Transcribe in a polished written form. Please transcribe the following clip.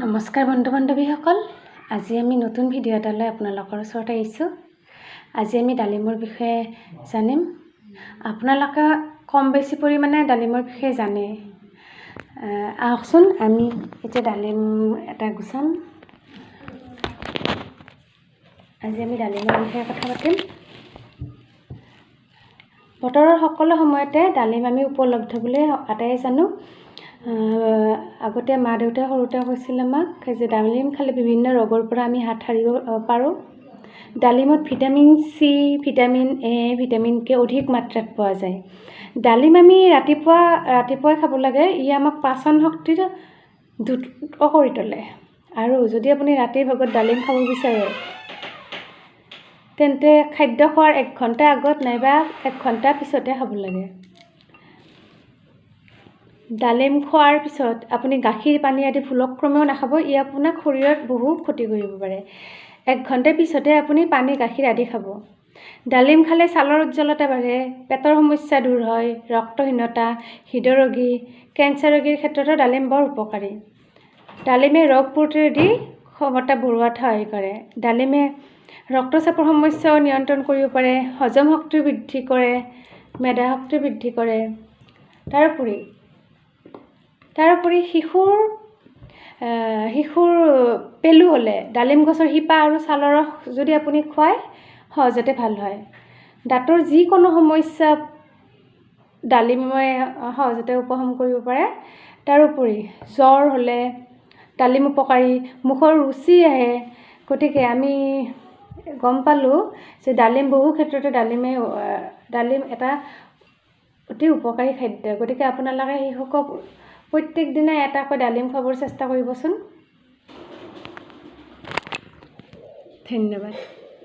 নমস্কাৰ বন্ধু বান্ধৱীসকল, আজি আমি নতুন ভিডিঅ' এটালৈ আপোনালোকৰ ওচৰত আহিছোঁ। আজি আমি ডালিমৰ বিষয়ে জানিম। আপোনালোকে কম বেছি পৰিমাণে ডালিমৰ বিষয়ে জানে। আহকচোন আমি এতিয়া ডালিম এটা গুচাম। আজি আমি ডালিমৰ বিষয়ে কথা পাতিম। বতৰৰ সকলো সময়তে ডালিম আমি উপলব্ধ বুলি আটাইয়ে জানো। আগতে মা দেউতাই সৰুতে কৈছিল আমাক যে ডালিম খালে বিভিন্ন ৰোগৰ পৰা আমি হাত সাৰিব পাৰোঁ। ডালিমত vitamin C, vitamin A, vitamin K অধিক মাত্ৰাত পোৱা যায়। ডালিম আমি ৰাতিপুৱাই খাব লাগে। ই আমাক পাচন শক্তিৰ দ্ৰুত কৰি তোলে। আৰু যদি আপুনি ৰাতিৰ ভাগত ডালিম খাব বিচাৰে তেন্তে খাদ্য খোৱাৰ 1 ঘণ্টা আগত নাইবা 1 ঘণ্টা পিছতে খাব লাগে। ডালিম খোৱাৰ পিছত আপুনি গাখীৰ, পানী আদি ভুলক্ৰমেও নাখাব। ই আপোনাক শৰীৰত বহু ক্ষতি কৰিব পাৰে। 1 ঘণ্টা পিছতে আপুনি পানী, গাখীৰ আদি খাব। ডালিম খালে ছালৰ উজ্জ্বলতা বাঢ়ে, পেটৰ সমস্যা দূৰ হয়, ৰক্তহীনতা, হৃদৰোগী, কেঞ্চাৰ ৰোগীৰ ক্ষেত্ৰতো ডালিম বৰ উপকাৰী। ডালিমে ৰোগ প্ৰতিৰোধী ক্ষমতা বঢ়োৱাত সহায় কৰে। ডালিমে ৰক্তচাপৰ সমস্যাও নিয়ন্ত্ৰণ কৰিব পাৰে, হজম শক্তি বৃদ্ধি কৰে, মেধা শক্তি বৃদ্ধি কৰে। তাৰোপৰি শিশুৰ পেলু হ'লে ডালিম গছৰ শিপা আৰু ছালৰ ৰস যদি আপুনি খুৱায় সহজতে ভাল হয়। দাঁতৰ যিকোনো সমস্যা ডালিমে সহজতে উপশম কৰিব পাৰে। তাৰোপৰি জ্বৰ হ'লে ডালিম উপকাৰী, মুখৰ ৰুচি আহে। গতিকে আমি গম পালোঁ যে বহু ক্ষেত্ৰতে ডালিম এটা অতি উপকাৰী খাদ্য। গতিকে আপোনালোকে শিশুকক প্ৰত্যেক দিনাই এটাকৈ ডালিম খুৱাবৰ চেষ্টা কৰিবচোন। ধন্যবাদ।